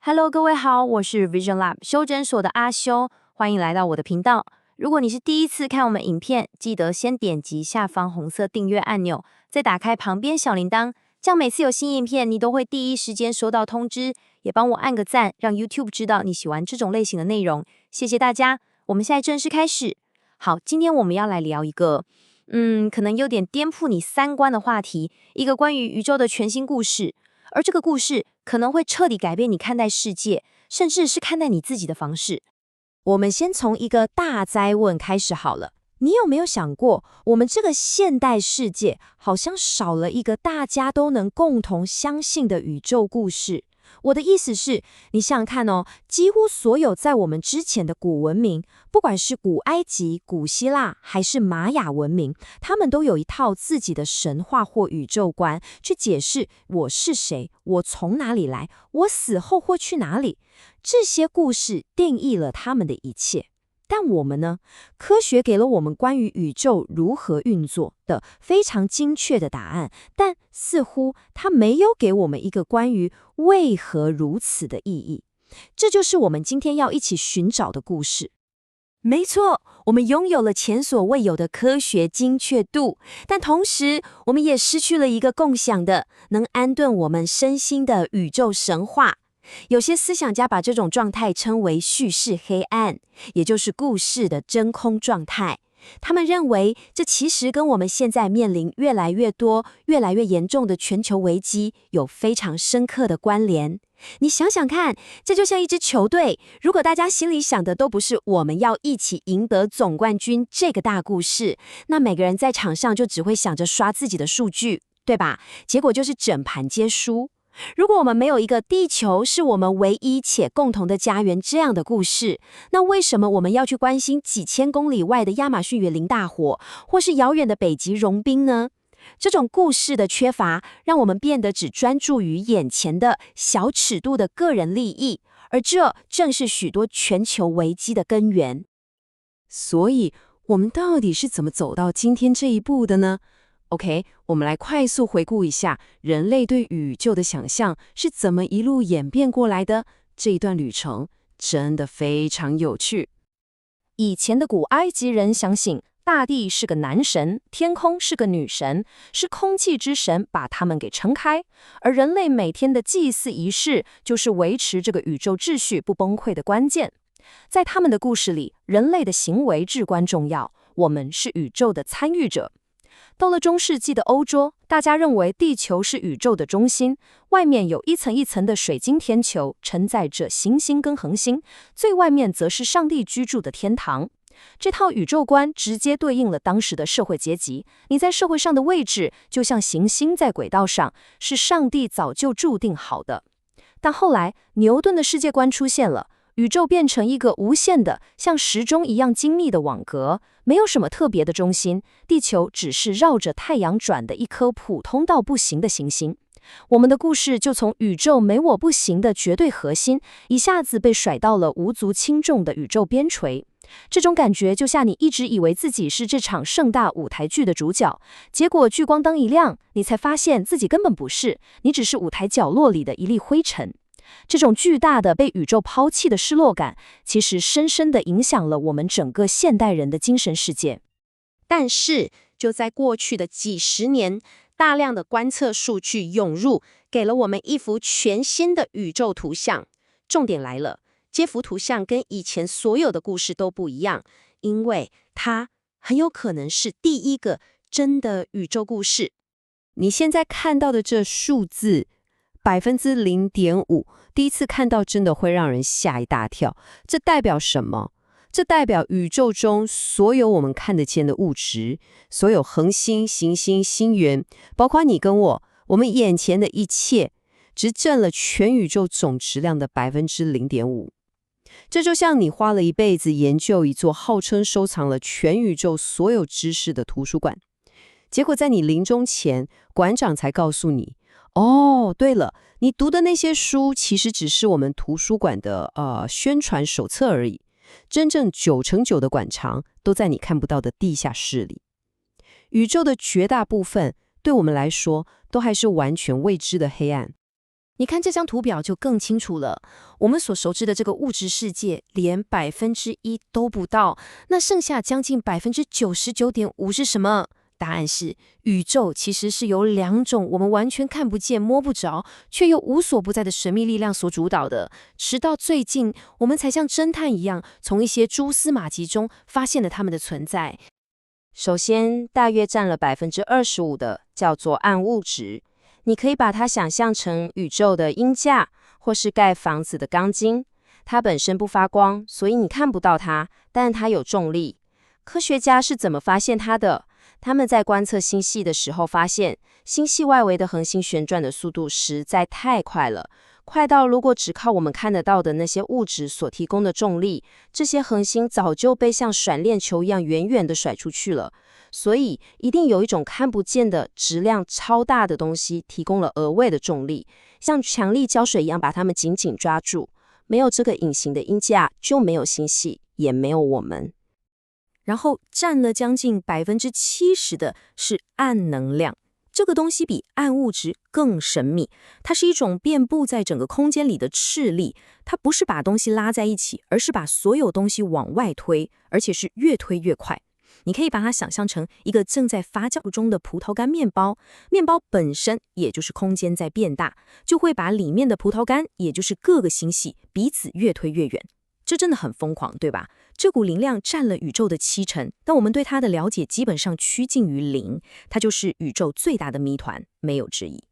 Hello，各位好，我是 Vision Lab 修诊所的阿修，欢迎来到我的频道。如果你是第一次看我们影片，记得先点击下方红色订阅按钮，再打开旁边小铃铛，这样每次有新影片，你都会第一时间收到通知。也帮我按个赞，让 YouTube 知道你喜欢这种类型的内容。谢谢大家，我们现在正式开始。好，今天我们要来聊一个，可能有点颠覆你三观的话题，一个关于宇宙的全新故事。而这个故事可能会彻底改变你看待世界，甚至是看待你自己的方式。我们先从一个大哉问开始好了。你有没有想过，我们这个现代世界好像少了一个大家都能共同相信的宇宙故事？我的意思是，你想想看哦，几乎所有在我们之前的古文明，不管是古埃及、古希腊还是玛雅文明，他们都有一套自己的神话或宇宙观，去解释我是谁，我从哪里来，我死后会去哪里。这些故事定义了他们的一切。但我们呢？科学给了我们关于宇宙如何运作的非常精确的答案，但似乎它没有给我们一个关于为何如此的意义。这就是我们今天要一起寻找的故事。没错，我们拥有了前所未有的科学精确度，但同时我们也失去了一个共享的、能安顿我们身心的宇宙神话。有些思想家把这种状态称为叙事黑暗，也就是故事的真空状态。他们认为，这其实跟我们现在面临越来越多、越来越严重的全球危机有非常深刻的关联。你想想看，这就像一支球队，如果大家心里想的都不是我们要一起赢得总冠军这个大故事，那每个人在场上就只会想着刷自己的数据，对吧？结果就是整盘皆输。如果我们没有一个地球是我们唯一且共同的家园这样的故事，那为什么我们要去关心几千公里外的亚马逊雨林大火，或是遥远的北极融冰呢？这种故事的缺乏，让我们变得只专注于眼前的小尺度的个人利益，而这正是许多全球危机的根源。所以，我们到底是怎么走到今天这一步的呢？OK， 我们来快速回顾一下人类对宇宙的想象是怎么一路演变过来的。这一段旅程真的非常有趣。以前的古埃及人相信大地是个男神，天空是个女神，是空气之神把他们给撑开，而人类每天的祭祀仪式就是维持这个宇宙秩序不崩溃的关键。在他们的故事里，人类的行为至关重要，我们是宇宙的参与者。到了中世纪的欧洲，大家认为地球是宇宙的中心，外面有一层一层的水晶天球，承载着行星跟恒星，最外面则是上帝居住的天堂。这套宇宙观直接对应了当时的社会阶级，你在社会上的位置就像行星在轨道上，是上帝早就注定好的。但后来，牛顿的世界观出现了，宇宙变成一个无限的，像时钟一样精密的网格，没有什么特别的中心，地球只是绕着太阳转的一颗普通到不行的行星。我们的故事就从宇宙没我不行的绝对核心，一下子被甩到了无足轻重的宇宙边陲。这种感觉就像你一直以为自己是这场盛大舞台剧的主角，结果聚光灯一亮，你才发现自己根本不是，你只是舞台角落里的一粒灰尘。这种巨大的被宇宙抛弃的失落感，其实深深地影响了我们整个现代人的精神世界。但是，就在过去的几十年，大量的观测数据涌入，给了我们一幅全新的宇宙图像。重点来了，这幅图像跟以前所有的故事都不一样，因为它很有可能是第一个真的宇宙故事。你现在看到的这数字0.5%，第一次看到真的会让人吓一大跳。这代表什么？这代表宇宙中所有我们看得见的物质，所有恒星、行星、星源，包括你跟我们眼前的一切，只占了全宇宙总质量的0.5%。这就像你花了一辈子研究一座号称收藏了全宇宙所有知识的图书馆，结果在你临终前，馆长才告诉你，哦，对了，你读的那些书其实只是我们图书馆的宣传手册而已，真正9%的馆藏都在你看不到的地下室里。宇宙的绝大部分对我们来说都还是完全未知的黑暗。你看这张图表就更清楚了。我们所熟知的这个物质世界连1%都不到，那剩下将近99.5%是什么？答案是，宇宙其实是由2种我们完全看不见、摸不着，却又无所不在的神秘力量所主导的。直到最近，我们才像侦探一样，从一些蛛丝马迹中发现了它们的存在。首先，大约占了25%的叫做暗物质，你可以把它想象成宇宙的鹰架，或是盖房子的钢筋。它本身不发光，所以你看不到它，但它有重力。科学家是怎么发现它的？他们在观测星系的时候发现，星系外围的恒星旋转的速度实在太快了，快到如果只靠我们看得到的那些物质所提供的重力，这些恒星早就被像甩链球一样远远地甩出去了。所以一定有一种看不见的质量超大的东西提供了额外的重力，像强力胶水一样把它们紧紧抓住。没有这个隐形的鹰架，就没有星系，也没有我们。然后占了将近70%的是暗能量，这个东西比暗物质更神秘，它是一种遍布在整个空间里的斥力，它不是把东西拉在一起，而是把所有东西往外推，而且是越推越快。你可以把它想象成一个正在发酵中的葡萄干面包，面包本身也就是空间在变大，就会把里面的葡萄干，也就是各个星系彼此越推越远。这真的很疯狂，对吧？这股能量占了宇宙的70%，但我们对它的了解基本上趋近于0，它就是宇宙最大的谜团，没有之一。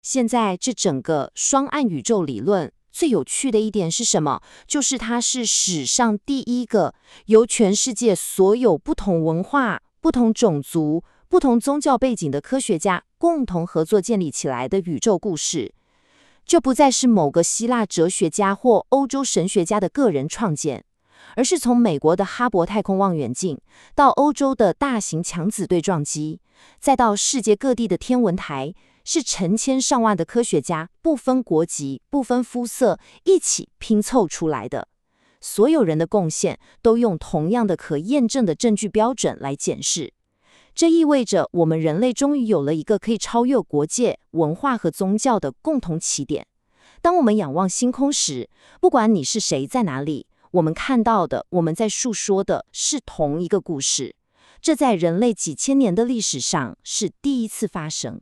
现在这整个双暗宇宙理论最有趣的一点是什么？就是它是史上第一个由全世界所有不同文化、不同种族、不同宗教背景的科学家共同合作建立起来的宇宙故事。就不再是某个希腊哲学家或欧洲神学家的个人创建，而是从美国的哈勃太空望远镜，到欧洲的大型强子对撞机，再到世界各地的天文台，是成千上万的科学家不分国籍、不分肤色一起拼凑出来的。所有人的贡献都用同样的可验证的证据标准来检视。这意味着我们人类终于有了一个可以超越国界、文化和宗教的共同起点。当我们仰望星空时，不管你是谁在哪里，我们看到的，我们在述说的是同一个故事。这在人类几千年的历史上是第一次发生。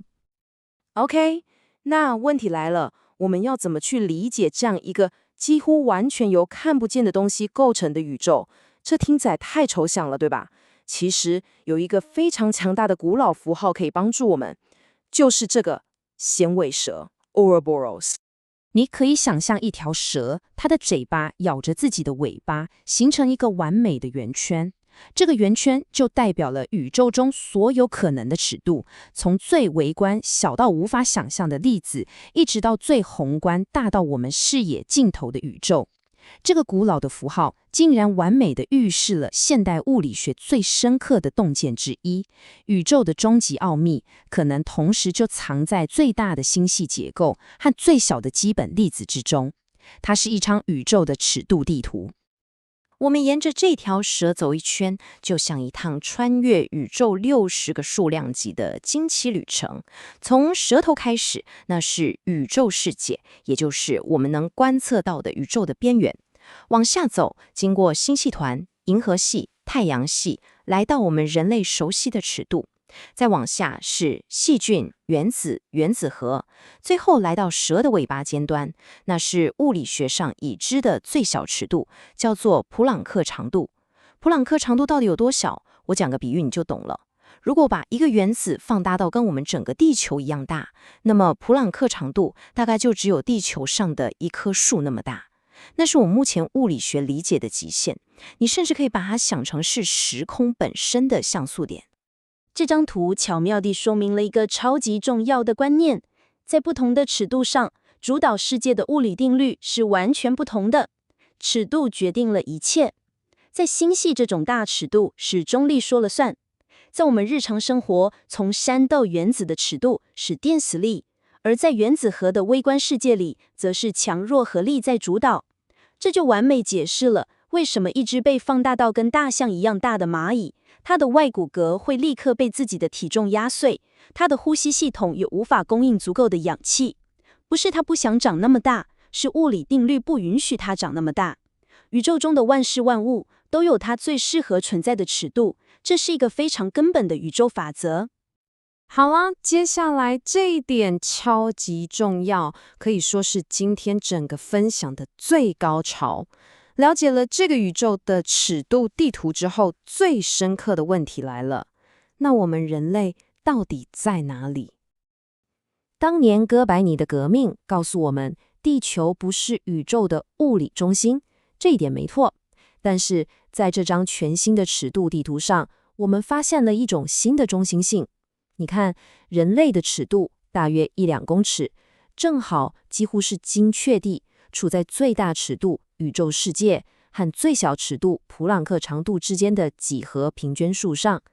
OK， 那问题来了，我们要怎么去理解这样一个几乎完全由看不见的东西构成的宇宙？这听起来太抽象了，对吧？其实有一个非常强大的古老符号可以帮助我们，就是这个衔尾蛇 Ouroboros。你可以想象一条蛇，它的嘴巴咬着自己的尾巴，形成一个完美的圆圈。这个圆圈就代表了宇宙中所有可能的尺度，从最微观小到无法想象的粒子，一直到最宏观大到我们视野尽头的宇宙。这个古老的符号竟然完美地预示了现代物理学最深刻的洞见之一：宇宙的终极奥秘可能同时就藏在最大的星系结构和最小的基本粒子之中。它是一张宇宙的尺度地图。我们沿着这条蛇走一圈，就像一趟穿越宇宙60个数量级的惊奇旅程。从蛇头开始，那是宇宙世界，也就是我们能观测到的宇宙的边缘。往下走，经过星系团、银河系、太阳系，来到我们人类熟悉的尺度。再往下是细菌、原子、原子核，最后来到蛇的尾巴尖端，那是物理学上已知的最小尺度，叫做普朗克长度。普朗克长度到底有多小？我讲个比喻你就懂了。如果把一个原子放大到跟我们整个地球一样大，那么普朗克长度大概就只有地球上的一棵树那么大。那是我目前物理学理解的极限，你甚至可以把它想成是时空本身的像素点。这张图巧妙地说明了一个超级重要的观念，在不同的尺度上，主导世界的物理定律是完全不同的。尺度决定了一切。在星系这种大尺度是中力说了算，在我们日常生活，从山到原子的尺度是电磁力，而在原子核的微观世界里，则是强弱合力在主导。这就完美解释了为什么一只被放大到跟大象一样大的蚂蚁，它的外骨骼会立刻被自己的体重压碎，它的呼吸系统也无法供应足够的氧气。不是它不想长那么大，是物理定律不允许它长那么大。宇宙中的万事万物都有它最适合存在的尺度，这是一个非常根本的宇宙法则。好啦，接下来这一点超级重要，可以说是今天整个分享的最高潮。了解了这个宇宙的尺度地图之后，最深刻的问题来了，那我们人类到底在哪里？当年哥白尼的革命告诉我们，地球不是宇宙的物理中心，这一点没错。但是在这张全新的尺度地图上，我们发现了一种新的中心性。你看，人类的尺度大约1-2公尺，正好几乎是精确地处在最大尺度宇宙世界和最小尺度普朗克长度之间的几何平均数上。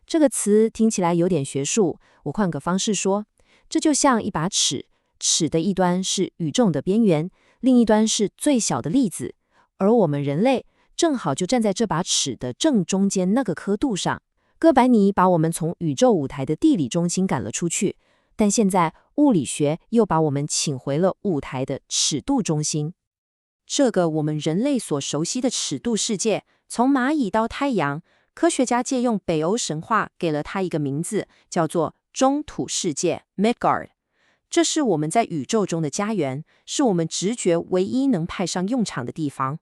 这个词听起来有点学术，我换个方式说，这就像一把尺，尺的一端是宇宙的边缘，另一端是最小的粒子，而我们人类正好就站在这把尺的正中间那个刻度上。哥白尼把我们从宇宙舞台的地理中心赶了出去，但现在物理学又把我们请回了舞台的尺度中心。这个我们人类所熟悉的尺度世界，从蚂蚁到太阳，科学家借用北欧神话给了它一个名字，叫做中土世界 Midgard。 这是我们在宇宙中的家园，是我们直觉唯一能派上用场的地方。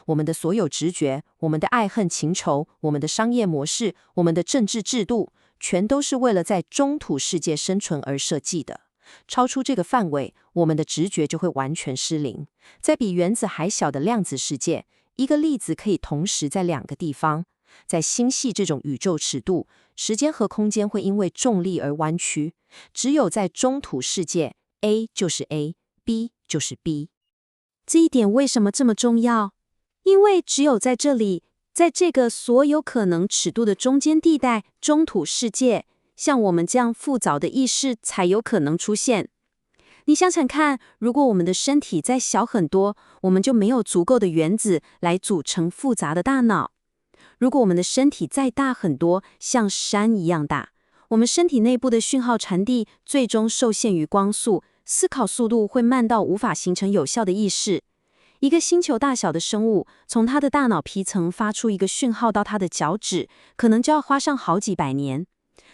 我们的所有直觉，我们的爱恨情仇，我们的商业模式，我们的政治制度，全都是为了在中土世界生存而设计的。超出这个范围，我们的直觉就会完全失灵。在比原子还小的量子世界，一个粒子可以同时在2个地方。在星系这种宇宙尺度，时间和空间会因为重力而弯曲。只有在中土世界， A 就是 A，B 就是 B。 这一点为什么这么重要？因为只有在这里，在这个所有可能尺度的中间地带，中土世界，像我们这样复杂的意识才有可能出现。你想想看，如果我们的身体再小很多，我们就没有足够的原子来组成复杂的大脑。如果我们的身体再大很多，像山一样大，我们身体内部的讯号传递最终受限于光速，思考速度会慢到无法形成有效的意识。一个星球大小的生物，从它的大脑皮层发出一个讯号到它的脚趾，可能就要花上好几百年。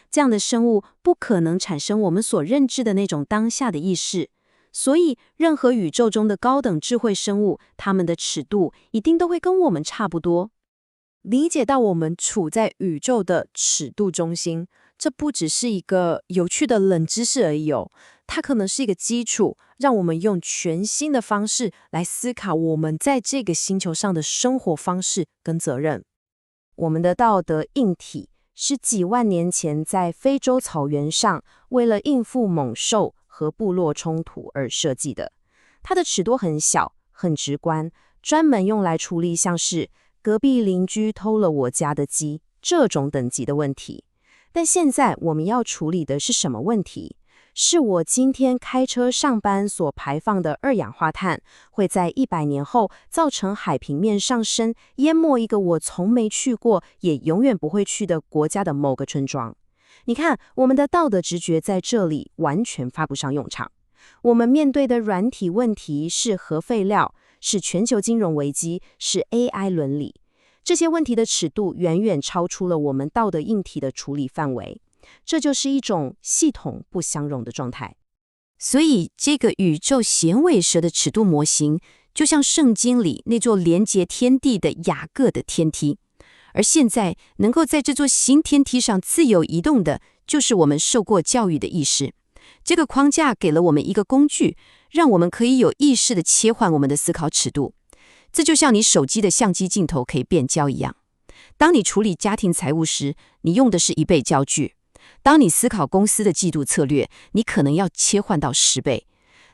这样的生物不可能产生我们所认知的那种当下的意识。所以，任何宇宙中的高等智慧生物，它们的尺度一定都会跟我们差不多。理解到我们处在宇宙的尺度中心，这不只是一个有趣的冷知识而已哦，它可能是一个基础，让我们用全新的方式来思考我们在这个星球上的生活方式跟责任。我们的道德硬体是几万年前在非洲草原上为了应付猛兽和部落冲突而设计的。它的尺度很小，很直观，专门用来处理像是隔壁邻居偷了我家的鸡这种等级的问题。但现在我们要处理的是什么问题？是我今天开车上班所排放的二氧化碳，会在100年后造成海平面上升，淹没一个我从没去过也永远不会去的国家的某个村庄。你看，我们的道德直觉在这里完全发不上用场。我们面对的软体问题是核废料，是全球金融危机，是 AI 伦理。这些问题的尺度远远超出了我们道德硬体的处理范围。这就是一种系统不相容的状态。所以这个宇宙衔尾蛇的尺度模型，就像圣经里那座连接天地的雅各的天梯。而现在能够在这座新天梯上自由移动的，就是我们受过教育的意识。这个框架给了我们一个工具，让我们可以有意识地切换我们的思考尺度。这就像你手机的相机镜头可以变焦一样。当你处理家庭财务时，你用的是1倍焦距；当你思考公司的季度策略，你可能要切换到10倍；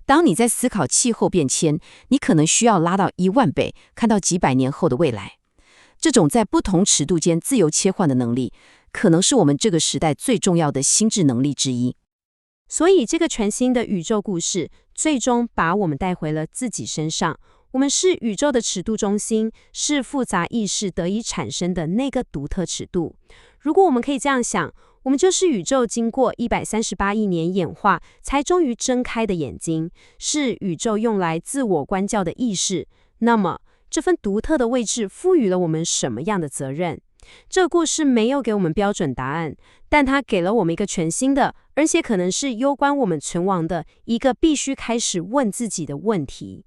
当你在思考气候变迁，你可能需要拉到10000倍，看到几百年后的未来。这种在不同尺度间自由切换的能力，可能是我们这个时代最重要的心智能力之一。所以，这个全新的宇宙故事，最终把我们带回了自己身上。我们是宇宙的尺度中心，是复杂意识得以产生的那个独特尺度。如果我们可以这样想，我们就是宇宙经过138亿年演化才终于睁开的眼睛，是宇宙用来自我观照的意识。那么，这份独特的位置赋予了我们什么样的责任？这个故事没有给我们标准答案，但它给了我们一个全新的，而且可能是攸关我们存亡的一个必须开始问自己的问题。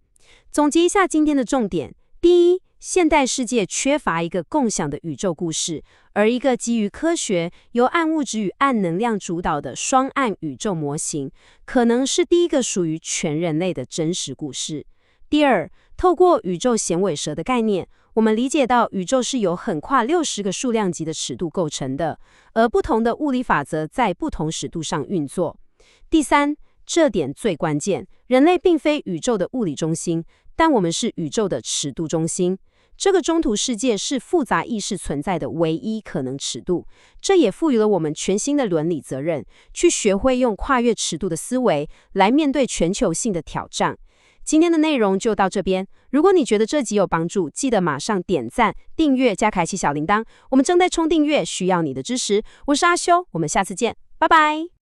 总结一下今天的重点：第一，现代世界缺乏一个共享的宇宙故事，而一个基于科学、由暗物质与暗能量主导的双暗宇宙模型，可能是第一个属于全人类的真实故事。第二，透过宇宙响尾蛇的概念，我们理解到宇宙是由横跨60个数量级的尺度构成的，而不同的物理法则在不同尺度上运作。第三，这点最关键，人类并非宇宙的物理中心，但我们是宇宙的尺度中心。这个中途世界是复杂意识存在的唯一可能尺度，这也赋予了我们全新的伦理责任，去学会用跨越尺度的思维来面对全球性的挑战。今天的内容就到这边，如果你觉得这集有帮助，记得马上点赞、订阅加开启小铃铛，我们正在冲订阅，需要你的支持。我是阿修，我们下次见，拜拜。